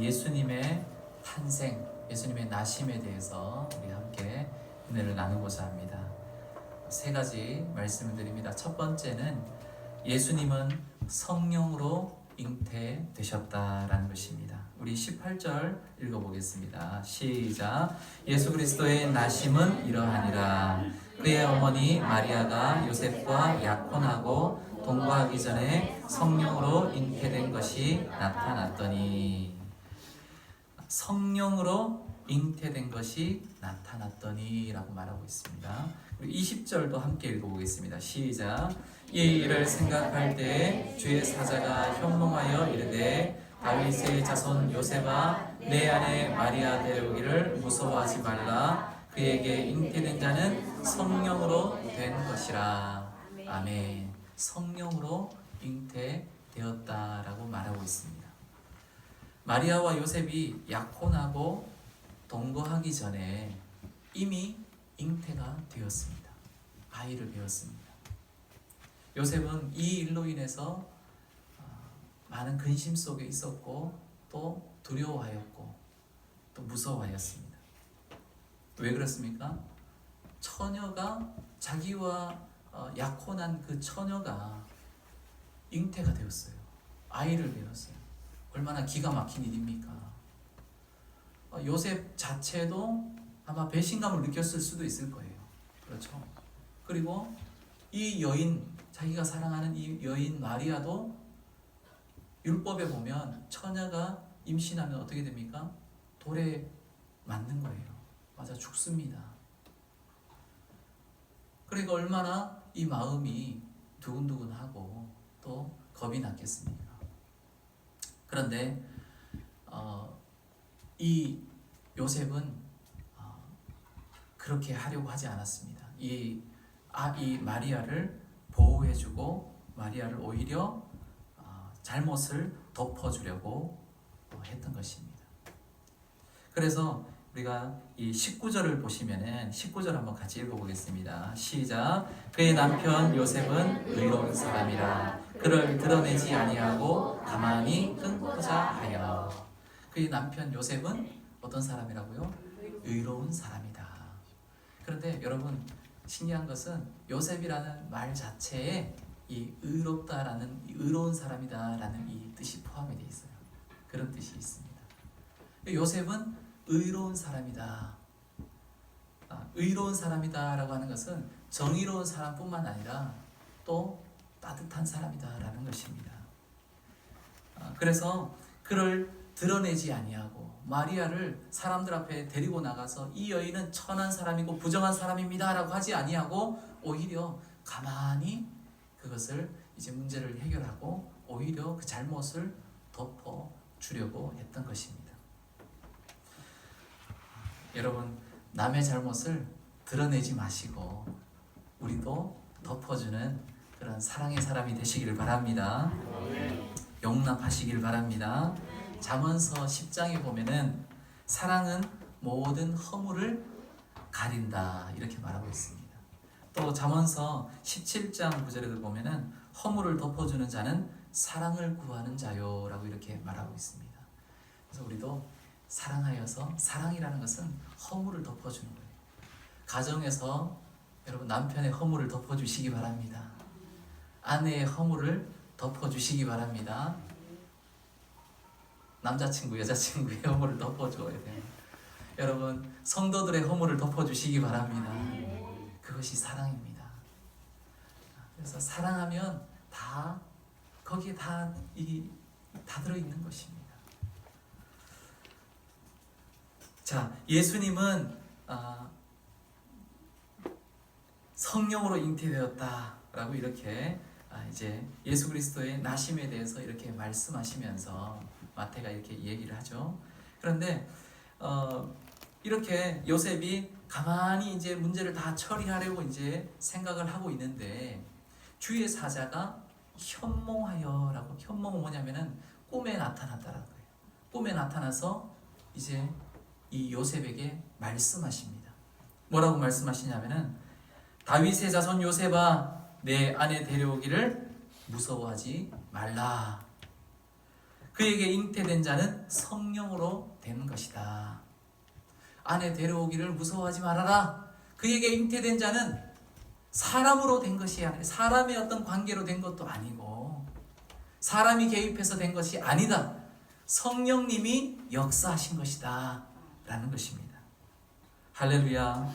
예수님의 탄생, 예수님의 나심에 대해서 우리 함께 은혜를 나누고자 합니다. 세 가지 말씀을 드립니다. 첫 번째는 예수님은 성령으로 잉태되셨다라는 것입니다. 우리 18절 읽어보겠습니다. 시작. 예수 그리스도의 나심은 이러하니라. 그의 어머니 마리아가 요셉과 약혼하고 동거하기 전에 성령으로 잉태된 것이 나타났더니, 성령으로 잉태된 것이 나타났더니 라고 말하고 있습니다. 그리고 20절도 함께 읽어보겠습니다. 시작. 이 일을 생각할 때에 주의 사자가 현몽하여 이르되 다윗의 자손 요셉아 내 아내 마리아 데려오기를 무서워하지 말라. 그에게 잉태된 자는 성령으로 된 것이라. 아멘. 성령으로 잉태되었다라고 말하고 있습니다. 마리아와 요셉이 약혼하고 동거하기 전에 이미 잉태가 되었습니다. 아이를 배웠습니다. 요셉은 이 일로 인해서 많은 근심 속에 있었고 또 두려워하였고 또 무서워하였습니다. 왜 그렇습니까? 처녀가 자기와 약혼한 그 처녀가 잉태가 되었어요. 아이를 배웠어요. 얼마나 기가 막힌 일입니까? 요셉 자체도 아마 배신감을 느꼈을 수도 있을 거예요. 그렇죠? 그리고 이 여인, 자기가 사랑하는 이 여인 마리아도 율법에 보면 처녀가 임신하면 어떻게 됩니까? 돌에 맞는 거예요. 맞아 죽습니다. 그러니까 얼마나 이 마음이 두근두근하고 또 겁이 났겠습니까? 그런데 이 요셉은 그렇게 하려고 하지 않았습니다. 이 마리아를 보호해주고 마리아를 오히려 잘못을 덮어주려고 했던 것입니다. 그래서 우리가 이 19절을 보시면은 19절 한번 같이 읽어보겠습니다. 시작. 그의 남편 요셉은 의로운 사람이라 그를 드러내지 아니하고 가만히 끊고자 하여. 그의 남편 요셉은 어떤 사람이라고요? 의로운 사람이다. 그런데 여러분 신기한 것은 요셉이라는 말 자체에 이 의롭다라는, 의로운 사람이다라는 이 뜻이 포함이 되어 있어요. 그런 뜻이 있습니다. 요셉은 의로운 사람이다. 의로운 사람이다라고 하는 것은 정의로운 사람뿐만 아니라 또 따뜻한 사람이다라는 것입니다. 그래서 그를 드러내지 아니하고 마리아를 사람들 앞에 데리고 나가서 이 여인은 천한 사람이고 부정한 사람입니다라고 하지 아니하고 오히려 가만히 그것을 이제 문제를 해결하고 오히려 그 잘못을 덮어주려고 했던 것입니다. 여러분 남의 잘못을 드러내지 마시고 우리도 덮어주는 그런 사랑의 사람이 되시기를 바랍니다. 용납하시길 바랍니다. 잠언서 10장에 보면은 사랑은 모든 허물을 가린다 이렇게 말하고 있습니다. 또 잠언서 17장 9절에 보면은 허물을 덮어주는 자는 사랑을 구하는 자요라고 이렇게 말하고 있습니다. 그래서 우리도 사랑하여서, 사랑이라는 것은 허물을 덮어주는 거예요. 가정에서 여러분 남편의 허물을 덮어주시기 바랍니다. 아내의 허물을 덮어주시기 바랍니다. 남자친구, 여자친구의 허물을 덮어줘야 돼요. 여러분 성도들의 허물을 덮어주시기 바랍니다. 그것이 사랑입니다. 그래서 사랑하면 다 거기에 다 들어있는 것입니다. 자, 예수님은 성령으로 잉태되었다라고 이렇게 이제 예수 그리스도의 나심에 대해서 이렇게 말씀하시면서 마태가 이렇게 얘기를 하죠. 그런데 이렇게 요셉이 가만히 이제 문제를 다 처리하려고 이제 생각을 하고 있는데 주의 사자가 현몽하여라고, 현몽은 뭐냐면은 꿈에 나타났다라는 거예요. 꿈에 나타나서 이제 이 요셉에게 말씀하십니다. 뭐라고 말씀하시냐면은 다윗의 자손 요셉아 내 아내 데려오기를 무서워하지 말라. 그에게 잉태된 자는 성령으로 된 것이다. 아내 데려오기를 무서워하지 말아라. 그에게 잉태된 자는 사람으로 된 것이 아니라 사람의 어떤 관계로 된 것도 아니고 사람이 개입해서 된 것이 아니다. 성령님이 역사하신 것이다 라는 것입니다. 할렐루야.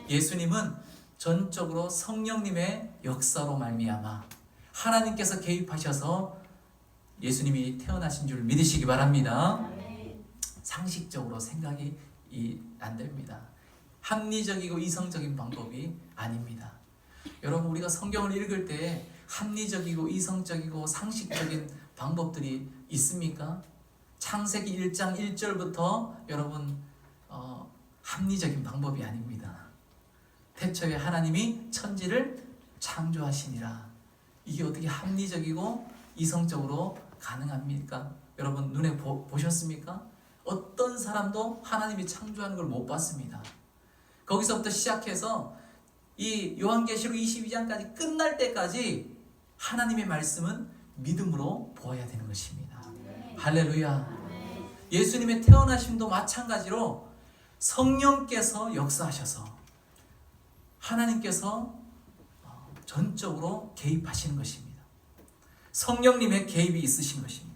예수님은 전적으로 성령님의 역사로 말미암아 하나님께서 개입하셔서 예수님이 태어나신 줄 믿으시기 바랍니다. 상식적으로 생각이 안 됩니다. 합리적이고 이성적인 방법이 아닙니다. 여러분, 우리가 성경을 읽을 때 합리적이고 이성적이고 상식적인 방법들이 있습니까? 창세기 1장 1절부터 여러분 합리적인 방법이 아닙니다. 태초에 하나님이 천지를 창조하시니라. 이게 어떻게 합리적이고 이성적으로 가능합니까? 여러분 눈에 보셨습니까? 어떤 사람도 하나님이 창조하는 걸 못 봤습니다. 거기서부터 시작해서 이 요한계시록 22장까지 끝날 때까지 하나님의 말씀은 믿음으로 보아야 되는 것입니다. 할렐루야. 예수님의 태어나심도 마찬가지로 성령께서 역사하셔서 하나님께서 전적으로 개입하시는 것입니다. 성령님의 개입이 있으신 것입니다.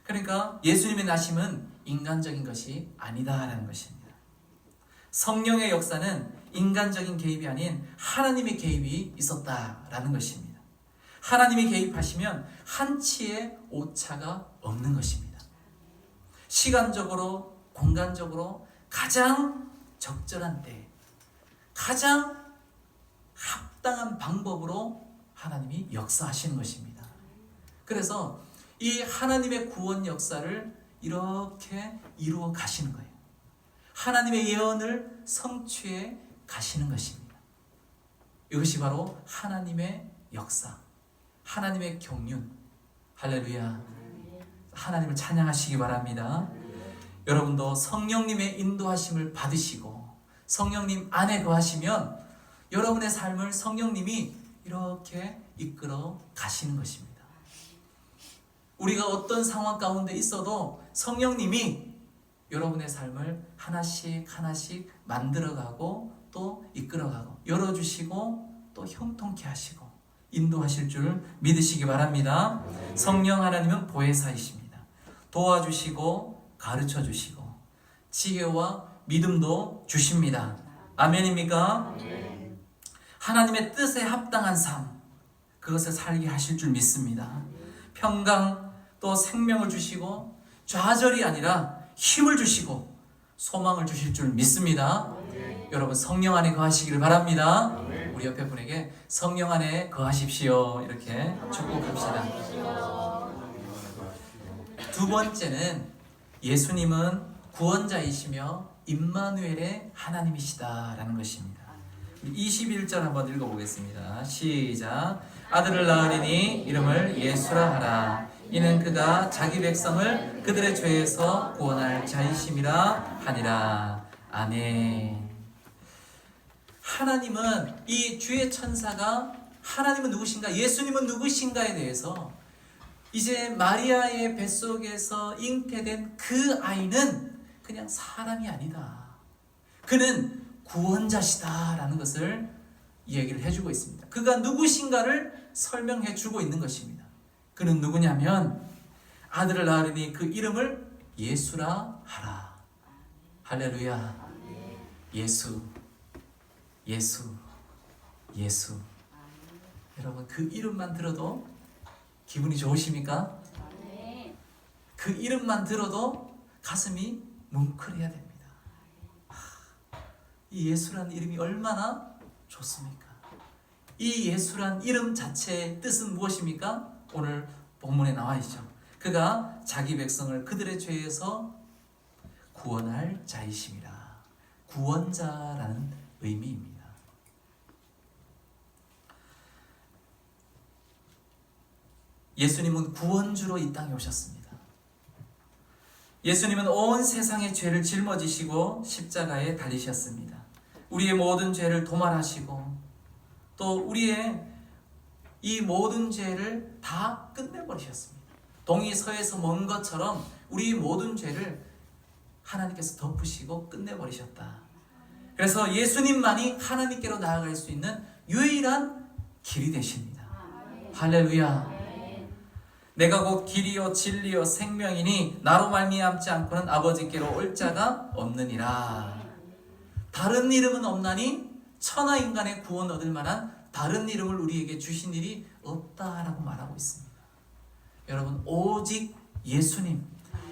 그러니까 예수님의 나심은 인간적인 것이 아니다라는 것입니다. 성령의 역사는 인간적인 개입이 아닌 하나님의 개입이 있었다라는 것입니다. 하나님이 개입하시면 한치의 오차가 없는 것입니다. 시간적으로, 공간적으로 가장 적절한 때, 가장 합당한 방법으로 하나님이 역사하시는 것입니다. 그래서 이 하나님의 구원 역사를 이렇게 이루어 가시는 거예요. 하나님의 예언을 성취해 가시는 것입니다. 이것이 바로 하나님의 역사, 하나님의 경륜. 할렐루야. 하나님을 찬양하시기 바랍니다. 여러분도 성령님의 인도하심을 받으시고 성령님 안에 거하시면 여러분의 삶을 성령님이 이렇게 이끌어 가시는 것입니다. 우리가 어떤 상황 가운데 있어도 성령님이 여러분의 삶을 하나씩 하나씩 만들어가고 또 이끌어가고 열어주시고 또 형통케 하시고 인도하실 줄 믿으시기 바랍니다. 성령 하나님은 보혜사이십니다. 도와주시고 가르쳐주시고 지혜와 믿음도 주십니다. 아멘입니까? 하나님의 뜻에 합당한 삶, 그것을 살게 하실 줄 믿습니다. 평강 또 생명을 주시고 좌절이 아니라 힘을 주시고 소망을 주실 줄 믿습니다. 여러분 성령 안에 거하시기를 바랍니다. 우리 옆에 분에게 성령 안에 거하십시오 이렇게 축복합시다. 두 번째는 예수님은 구원자이시며 임마누엘의 하나님이시다라는 것입니다. 21절 한번 읽어보겠습니다. 시작. 아들을 낳으리니 이름을 예수라 하라. 이는 그가 자기 백성을 그들의 죄에서 구원할 자이심이라 하니라. 아멘. 하나님은 이 주의 천사가 하나님은 누구신가, 예수님은 누구신가에 대해서 이제 마리아의 뱃속에서 잉태된 그 아이는 그냥 사람이 아니다. 그는 구원자시다라는 것을 얘기를 해주고 있습니다. 그가 누구신가를 설명해 주고 있는 것입니다. 그는 누구냐면 아들을 낳으리니 그 이름을 예수라 하라. 할렐루야. 예수, 예수, 예수. 여러분 그 이름만 들어도 기분이 좋으십니까? 그 이름만 들어도 가슴이 뭉클해야 됩니다. 이 예수라는 이름이 얼마나 좋습니까? 이 예수란 이름 자체의 뜻은 무엇입니까? 오늘 본문에 나와 있죠. 그가 자기 백성을 그들의 죄에서 구원할 자이심이라. 구원자라는 의미입니다. 예수님은 구원주로 이 땅에 오셨습니다. 예수님은 온 세상의 죄를 짊어지시고 십자가에 달리셨습니다. 우리의 모든 죄를 도말하시고 또 우리의 이 모든 죄를 다 끝내버리셨습니다. 동이 서에서 먼 것처럼 우리 모든 죄를 하나님께서 덮으시고 끝내버리셨다. 그래서 예수님만이 하나님께로 나아갈 수 있는 유일한 길이 되십니다. 할렐루야. 내가 곧 길이요 진리요 생명이니 나로 말미암지 않고는 아버지께로 올 자가 없느니라. 다른 이름은 없나니 천하 인간의 구원 얻을 만한 다른 이름을 우리에게 주신 일이 없다라고 말하고 있습니다. 여러분, 오직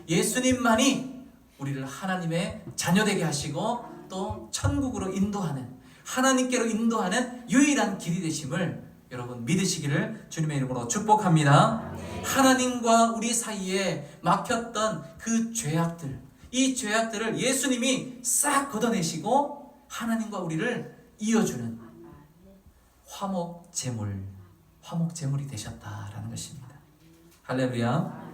예수님만이 우리를 하나님의 자녀되게 하시고 또 천국으로 인도하는, 하나님께로 인도하는 유일한 길이 되심을 여러분 믿으시기를 주님의 이름으로 축복합니다. 하나님과 우리 사이에 막혔던 그 죄악들, 이 죄악들을 예수님이 싹 걷어내시고 하나님과 우리를 이어주는 화목제물이 되셨다라는 것입니다. 할렐루야.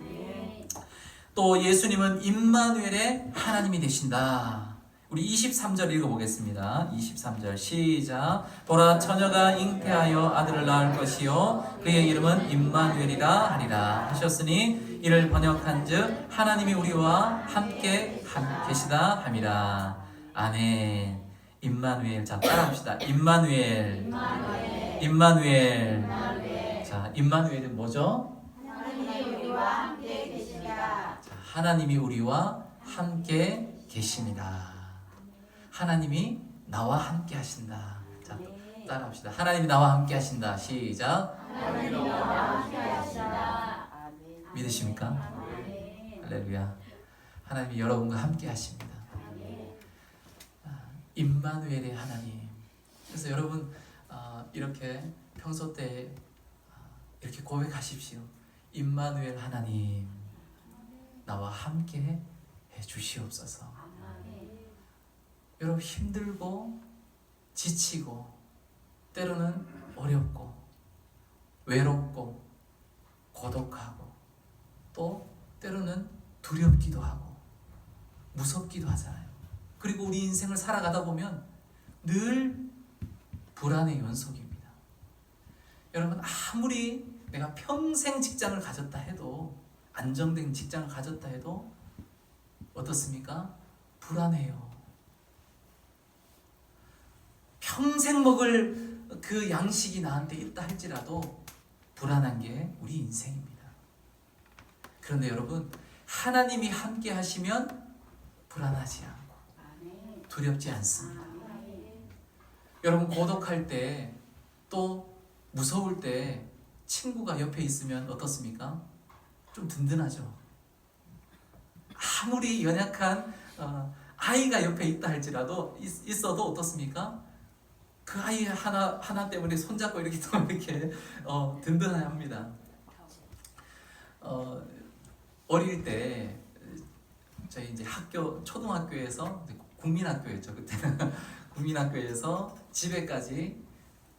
또 예수님은 임마누엘의 하나님이 되신다. 우리 23절 읽어보겠습니다. 23절 시작. 보라, 처녀가 잉태하여 아들을 낳을 것이요 그의 이름은 임마누엘이라 하리라 하셨으니 이를 번역한즉 하나님이 우리와 함께 계시다 함이라. 아멘. 임마누엘. 자, 따라합시다. 임마누엘. 자, 임마누엘은 뭐죠? 하나님이 우리와 함께 계십니다. 자, 하나님이 우리와 함께 계십니다. 하나님이 나와 함께 하신다. 자, 따라합시다. 하나님이 나와 함께 하신다. 시작. 하나님이 나와 함께 하신다. 믿으십니까? 할렐루야. 하나님이 여러분과 함께 하십니다. 임마누엘의 하나님. 그래서 여러분 이렇게 평소 때 이렇게 고백하십시오. 임마누엘 하나님, 나와 함께 해 주시옵소서. 여러분, 힘들고 지치고 때로는 어렵고 외롭고 고독하고 또 때로는 두렵기도 하고 무섭기도 하잖아요. 그리고 우리 인생을 살아가다 보면 늘 불안의 연속입니다. 여러분, 아무리 내가 평생 직장을 가졌다 해도, 안정된 직장을 가졌다 해도 어떻습니까? 불안해요. 평생 먹을 그 양식이 나한테 있다 할지라도 불안한 게 우리 인생입니다. 그런데 여러분, 하나님이 함께 하시면 불안하지 않고 두렵지 않습니다. 여러분, 고독할 때 또 무서울 때 친구가 옆에 있으면 어떻습니까? 좀 든든하죠. 아무리 연약한 아이가 옆에 있다 할지라도 있어도 어떻습니까? 그 아이 하나 때문에 손잡고 이렇게 또 이렇게 든든합니다. 어릴 때 저희 이제 초등학교에서 국민학교였죠. 그때는 국민학교에서 집에까지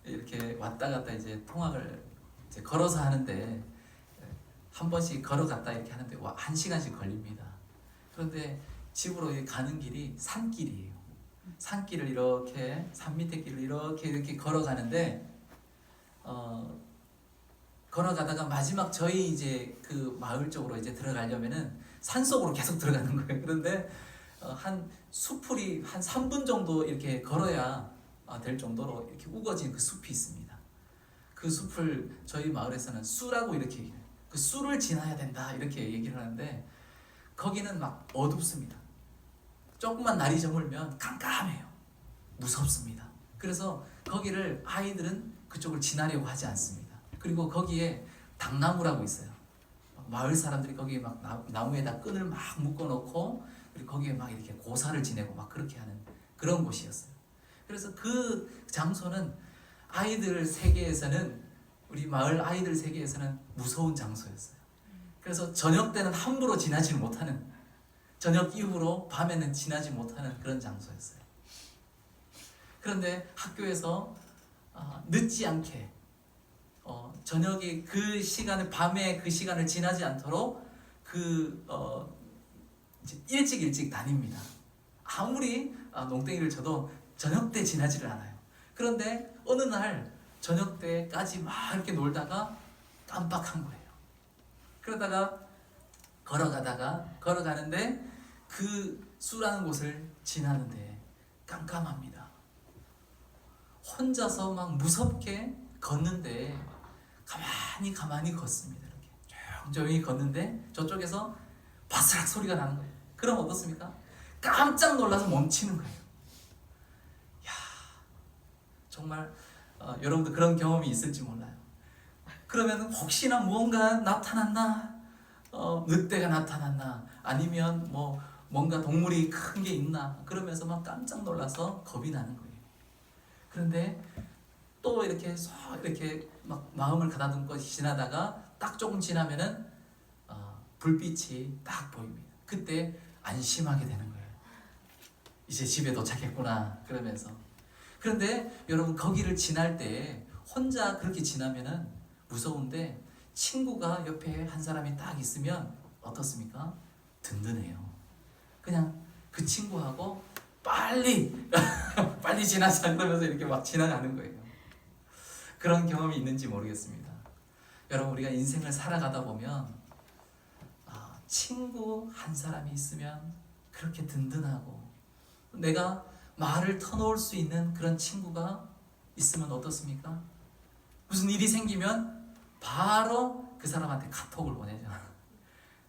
이렇게 왔다 갔다 이제 통학을 이제 걸어서 하는데, 한 번씩 걸어갔다 이렇게 하는데 1시간씩 걸립니다. 그런데 집으로 가는 길이 산길이에요. 산길을 이렇게, 산 밑에 길을 이렇게 걸어가는데 걸어가다가 마지막 저희 이제 그 마을 쪽으로 이제 들어가려면은 산속으로 계속 들어가는 거예요. 그런데 한 수풀이 한 3분 정도 이렇게 걸어야 될 정도로 이렇게 우거진 그 숲이 있습니다. 그 숲을 저희 마을에서는 수라고 이렇게 얘기해요. 그 수를 지나야 된다 이렇게 얘기를 하는데, 거기는 막 어둡습니다. 조금만 날이 저물면 깜깜해요. 무섭습니다. 그래서 거기를 아이들은 그쪽을 지나려고 하지 않습니다. 그리고 거기에 당나무라고 있어요. 마을 사람들이 거기에 막 나무에다 끈을 막 묶어놓고, 그리고 거기에 막 이렇게 고사를 지내고 막 그렇게 하는 그런 곳이었어요. 그래서 그 장소는 아이들 세계에서는, 우리 마을 아이들 세계에서는 무서운 장소였어요. 그래서 저녁 때는 함부로 지나지 못하는, 저녁 이후로 밤에는 지나지 못하는 그런 장소였어요. 그런데 학교에서 늦지 않게 저녁이 그 시간을, 밤에 그 시간을 지나지 않도록 이제 일찍 다닙니다. 아무리 농땡이를 쳐도 저녁 때 지나지를 않아요. 그런데 어느 날 저녁 때까지 막 이렇게 놀다가 깜빡한 거예요. 그러다가 걸어가는데 그 수라는 곳을 지나는데 깜깜합니다. 혼자서 막 무섭게 걷는데 가만히 걷습니다. 이렇게 조용히 걷는데 저쪽에서 바스락 소리가 나는 거예요. 그럼 어떻습니까? 깜짝 놀라서 멈추는 거예요. 야, 정말 여러분도 그런 경험이 있을지 몰라요. 그러면 혹시나 무언가 나타났나, 늑대가 나타났나, 아니면 뭔가 동물이 큰 게 있나, 그러면서 막 깜짝 놀라서 겁이 나는 거예요. 그런데 또 이렇게 막 마음을 가다듬고 지나다가 딱 조금 지나면은 불빛이 딱 보입니다. 그때 안심하게 되는 거예요. 이제 집에 도착했구나 그러면서. 그런데 여러분 거기를 지날 때 혼자 그렇게 지나면은 무서운데 친구가 옆에 한 사람이 딱 있으면 어떻습니까? 든든해요. 그냥 그 친구하고 빨리 지나자 그러면서 이렇게 막 지나가는 거예요. 그런 경험이 있는지 모르겠습니다. 여러분 우리가 인생을 살아가다 보면 친구 한 사람이 있으면 그렇게 든든하고 내가 말을 터놓을 수 있는 그런 친구가 있으면 어떻습니까? 무슨 일이 생기면 바로 그 사람한테 카톡을 보내죠.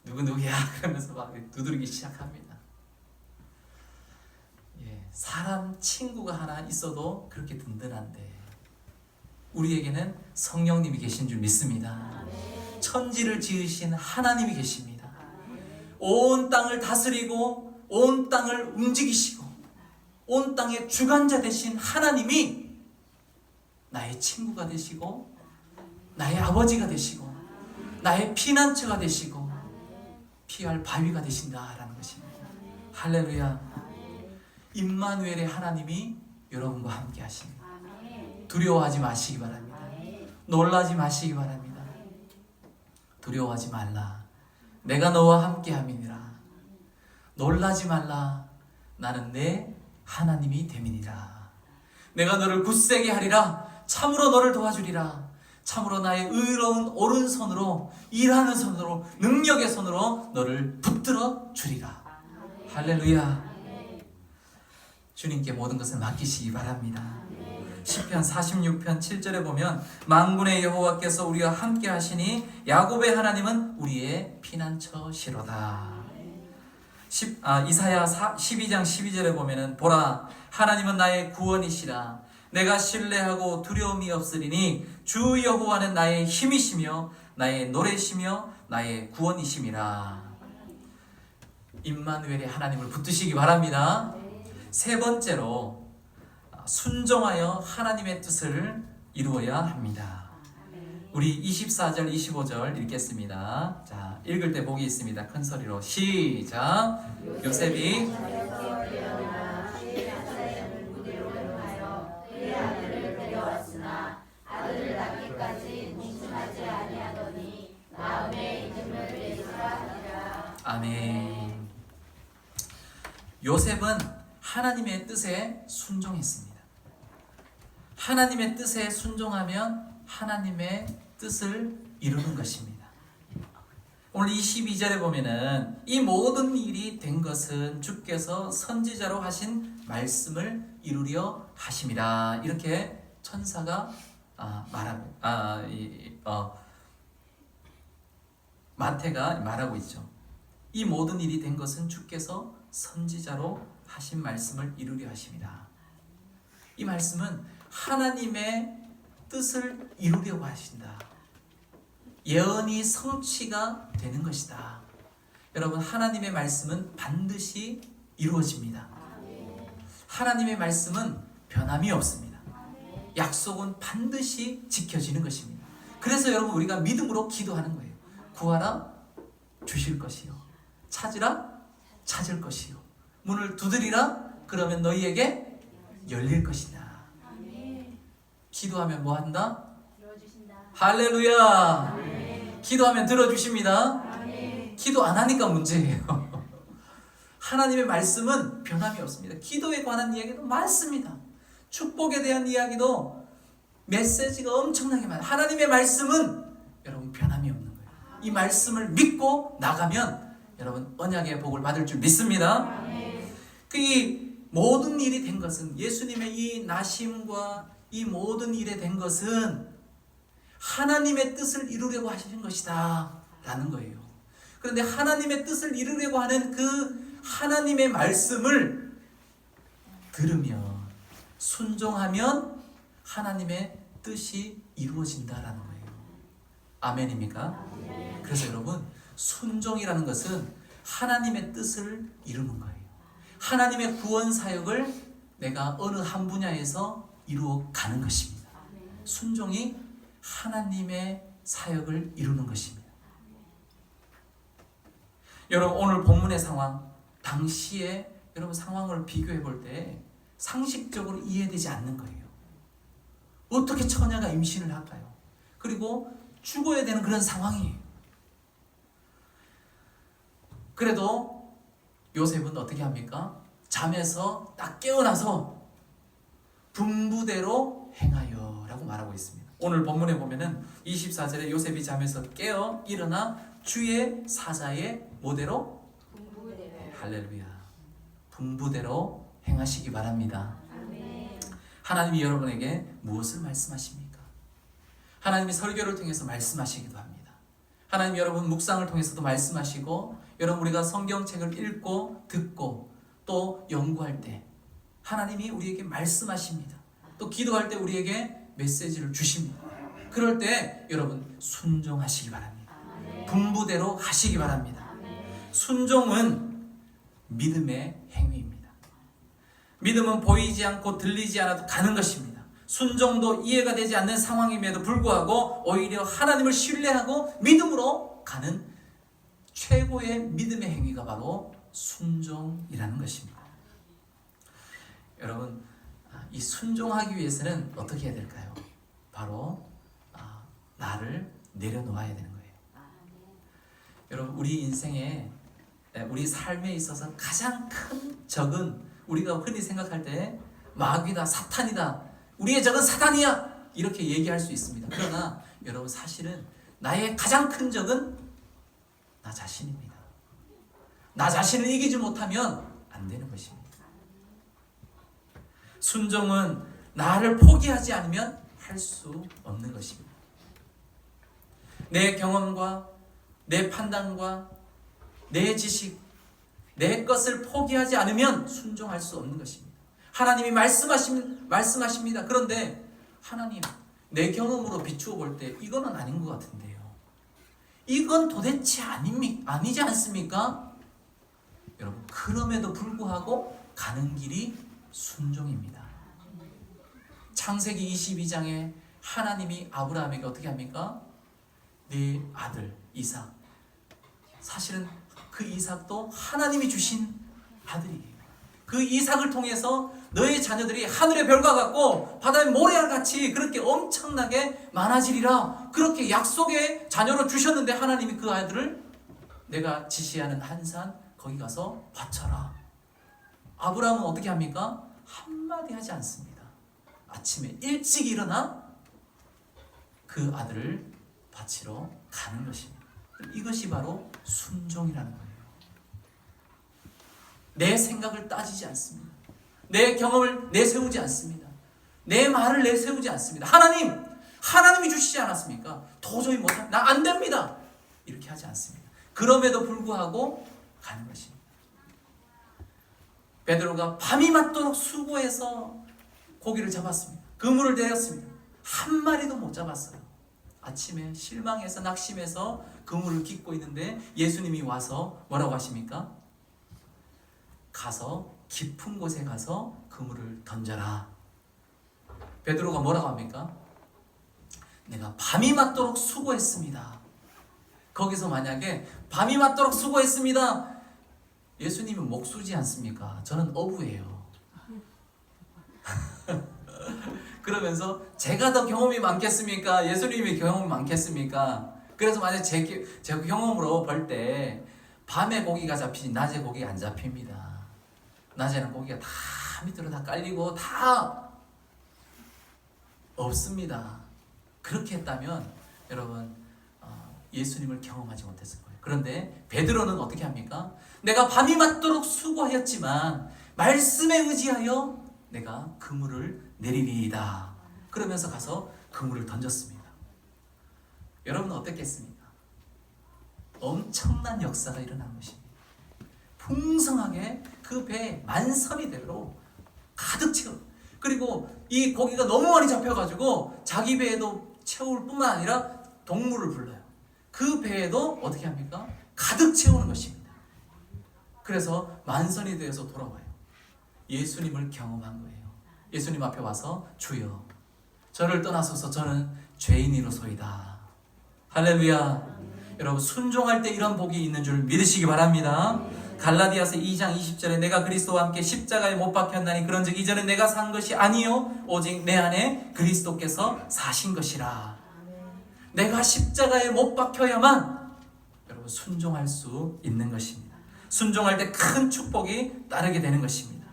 누구야 그러면서 막 두드리기 시작합니다. 사람 친구가 하나 있어도 그렇게 든든한데 우리에게는 성령님이 계신 줄 믿습니다. 천지를 지으신 하나님이 계십니다. 온 땅을 다스리고 온 땅을 움직이시고 온 땅의 주관자 되신 하나님이 나의 친구가 되시고 나의 아버지가 되시고 나의 피난처가 되시고 피할 바위가 되신다라는 것입니다. 할렐루야. 임마누엘의 하나님이 여러분과 함께 하십니다. 두려워하지 마시기 바랍니다. 놀라지 마시기 바랍니다. 두려워하지 말라. 내가 너와 함께 함이니라. 놀라지 말라. 나는 내 하나님이 됨이니라. 내가 너를 굳세게 하리라. 참으로 너를 도와주리라. 참으로 나의 의로운 오른손으로 일하는 손으로 능력의 손으로 너를 붙들어 주리라. 할렐루야. 주님께 모든 것을 맡기시기 바랍니다. 시편 46편 7절에 보면 만군의 여호와께서 우리와 함께 하시니 야곱의 하나님은 우리의 피난처시로다. 이사야 12장 12절에 보면 보라 하나님은 나의 구원이시라. 내가 신뢰하고 두려움이 없으리니 주 여호와는 나의 힘이시며 나의 노래시며 나의 구원이심이라. 임마누엘의 하나님을 붙드시기 바랍니다. 세 번째로 순종하여 하나님의 뜻을 이루어야 합니다. 우리 24절 25절 읽겠습니다. 자, 읽을 때 복이 있습니다. 큰 소리로 시작. 요셉이 아들을 낳기까지 공순하지 아니하더니 마음에 이름을 내리라 하니라. 아멘. 요셉은 하나님의 뜻에 순종했습니다. 하나님의 뜻에 순종하면 하나님의 뜻을 이루는 것입니다. 오늘 22절에 보면은 이 모든 일이 된 것은 주께서 선지자로 하신 말씀을 이루려 하심이라. 이렇게 천사가 마태가 말하고 있죠. 이 모든 일이 된 것은 주께서 선지자로 하신 말씀을 이루려 하십니다. 이 말씀은 하나님의 뜻을 이루려고 하신다. 예언이 성취가 되는 것이다. 여러분 하나님의 말씀은 반드시 이루어집니다. 하나님의 말씀은 변함이 없습니다. 약속은 반드시 지켜지는 것입니다. 그래서 여러분 우리가 믿음으로 기도하는 거예요. 구하라 주실 것이요 찾으라 찾을 것이요 문을 두드리라 그러면 너희에게 열릴 것이다. 기도하면 뭐 한다? 들어주신다. 할렐루야. 기도하면 들어주십니다. 기도 안 하니까 문제예요. 하나님의 말씀은 변함이 없습니다. 기도에 관한 이야기도 많습니다. 축복에 대한 이야기도 메시지가 엄청나게 많아요. 하나님의 말씀은 여러분 변함이 없는 거예요. 이 말씀을 믿고 나가면 여러분 언약의 복을 받을 줄 믿습니다. 그 이 모든 일이 된 것은, 예수님의 이 나심과 이 모든 일에 된 것은 하나님의 뜻을 이루려고 하시는 것이다 라는 거예요. 그런데 하나님의 뜻을 이루려고 하는 그 하나님의 말씀을 들으며 순종하면 하나님의 뜻이 이루어진다라는 거예요. 아멘입니까? 그래서 여러분, 순종이라는 것은 하나님의 뜻을 이루는 거예요. 하나님의 구원 사역을 내가 어느 한 분야에서 이루어 가는 것입니다. 순종이 하나님의 사역을 이루는 것입니다. 여러분, 오늘 본문의 상황, 당시의 여러분 상황을 비교해 볼 때 상식적으로 이해되지 않는 거예요. 어떻게 처녀가 임신을 할까요? 그리고 죽어야 되는 그런 상황이에요. 그래도 요셉은 어떻게 합니까? 잠에서 딱 깨어나서 분부대로 행하여 라고 말하고 있습니다. 오늘 본문에 보면은 24절에 요셉이 잠에서 깨어 일어나 주의 사자의 뭐대로? 할렐루야. 분부대로 행하시기 바랍니다. 하나님이 여러분에게 무엇을 말씀하십니까? 하나님이 설교를 통해서 말씀하시기도 합니다. 하나님 여러분 묵상을 통해서도 말씀하시고, 여러분 우리가 성경책을 읽고 듣고 또 연구할 때 하나님이 우리에게 말씀하십니다. 또 기도할 때 우리에게 메시지를 주십니다. 그럴 때 여러분 순종하시기 바랍니다. 분부대로 하시기 바랍니다. 순종은 믿음의 행위입니다. 믿음은 보이지 않고 들리지 않아도 가는 것입니다. 순종도 이해가 되지 않는 상황임에도 불구하고 오히려 하나님을 신뢰하고 믿음으로 가는 최고의 믿음의 행위가 바로 순종이라는 것입니다. 여러분, 이 순종하기 위해서는 어떻게 해야 될까요? 바로 나를 내려놓아야 되는 거예요. 여러분, 우리 인생에, 우리 삶에 있어서 가장 큰 적은 우리가 흔히 생각할 때 마귀다, 사탄이다, 우리의 적은 사탄이야 이렇게 얘기할 수 있습니다. 그러나 여러분, 사실은 나의 가장 큰 적은 나 자신입니다. 나 자신을 이기지 못하면 안 되는 것입니다. 순종은 나를 포기하지 않으면 할 수 없는 것입니다. 내 경험과 내 판단과 내 지식, 내 것을 포기하지 않으면 순종할 수 없는 것입니다. 하나님이 말씀하십니다. 그런데 하나님, 내 경험으로 비추어 볼 때 이거는 아닌 것 같은데요. 이건 도대체 아니지 않습니까? 여러분, 그럼에도 불구하고 가는 길이 순종입니다. 창세기 22장에 하나님이 아브라함에게 어떻게 합니까? 네 아들 이삭, 사실은 그 이삭도 하나님이 주신 아들이에요. 그 이삭을 통해서 너의 자녀들이 하늘의 별과 같고 바다의 모래알 같이 그렇게 엄청나게 많아지리라, 그렇게 약속의 자녀로 주셨는데 하나님이 그 아들을 내가 지시하는 한 산 거기 가서 바쳐라. 아브라함은 어떻게 합니까? 한마디 하지 않습니다. 아침에 일찍 일어나 그 아들을 바치러 가는 것입니다. 이것이 바로 순종이라는 거예요. 내 생각을 따지지 않습니다. 내 경험을 내세우지 않습니다. 내 말을 내세우지 않습니다. 하나님이 주시지 않았습니까? 도저히 못합니다. 나 안 됩니다. 이렇게 하지 않습니다. 그럼에도 불구하고 가는 것입니다. 베드로가 밤이 맞도록 수고해서 고기를 잡았습니다. 그물을 내렸습니다. 한 마리도 못 잡았어요. 아침에 실망해서 낙심해서 그물을 깃고 있는데 예수님이 와서 뭐라고 하십니까? 가서 깊은 곳에 가서 그물을 던져라. 베드로가 뭐라고 합니까? 내가 밤이 맞도록 수고했습니다. 거기서 만약에 밤이 맞도록 수고했습니다, 예수님은 목수지 않습니까? 저는 어부예요. 그러면서 제가 더 경험이 많겠습니까? 예수님이 경험이 많겠습니까? 그래서 만약 제 경험으로 볼 때 밤에 고기가 잡히지 낮에 고기가 안 잡힙니다. 낮에는 고기가 다 밑으로 다 깔리고 다 없습니다. 그렇게 했다면 여러분 예수님을 경험하지 못했을 거예요. 그런데 베드로는 어떻게 합니까? 내가 밤이 맞도록 수고하였지만 말씀에 의지하여 내가 그물을 내리리이다. 그러면서 가서 그물을 던졌습니다. 여러분은 어땠겠습니까? 엄청난 역사가 일어난 것입니다. 풍성하게 그 배에 만선이대로 가득 채워. 그리고 이 고기가 너무 많이 잡혀가지고 자기 배에도 채울 뿐만 아니라 동물을 불러요. 그 배에도 어떻게 합니까? 가득 채우는 것입니다. 그래서 만선이 되어서 돌아와요. 예수님을 경험한 거예요. 예수님 앞에 와서 주여 저를 떠나소서 저는 죄인이로소이다. 할렐루야. 여러분 순종할 때 이런 복이 있는 줄 믿으시기 바랍니다. 갈라디아서 2장 20절에 내가 그리스도와 함께 십자가에 못 박혔나니 그런즉 이전에 내가 산 것이 아니요 오직 내 안에 그리스도께서 사신 것이라. 내가 십자가에 못 박혀야만 여러분 순종할 수 있는 것입니다. 순종할 때 큰 축복이 따르게 되는 것입니다.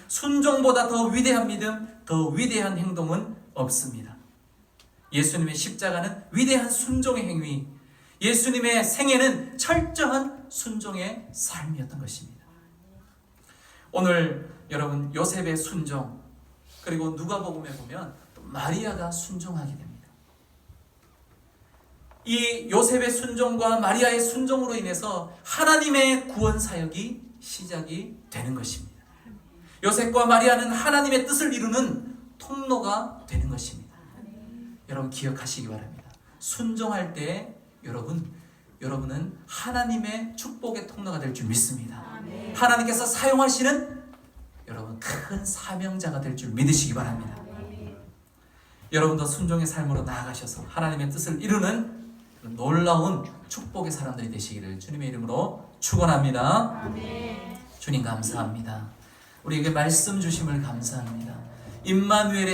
순종보다 더 위대한 믿음, 더 위대한 행동은 없습니다. 예수님의 십자가는 위대한 순종의 행위, 예수님의 생애는 철저한 순종의 삶이었던 것입니다. 오늘 여러분 요셉의 순종, 그리고 누가복음에 보면 또 마리아가 순종하게 됩니다. 이 요셉의 순종과 마리아의 순종으로 인해서 하나님의 구원 사역이 시작이 되는 것입니다. 요셉과 마리아는 하나님의 뜻을 이루는 통로가 되는 것입니다. 여러분 기억하시기 바랍니다. 순종할 때 여러분은 하나님의 축복의 통로가 될 줄 믿습니다. 하나님께서 사용하시는 여러분 큰 사명자가 될 줄 믿으시기 바랍니다. 여러분도 순종의 삶으로 나아가셔서 하나님의 뜻을 이루는 놀라운 축복의 사람들이 되시기를 주님의 이름으로 축원합니다. 주님 감사합니다. 우리에게 말씀 주심을 감사합니다. 임마누엘의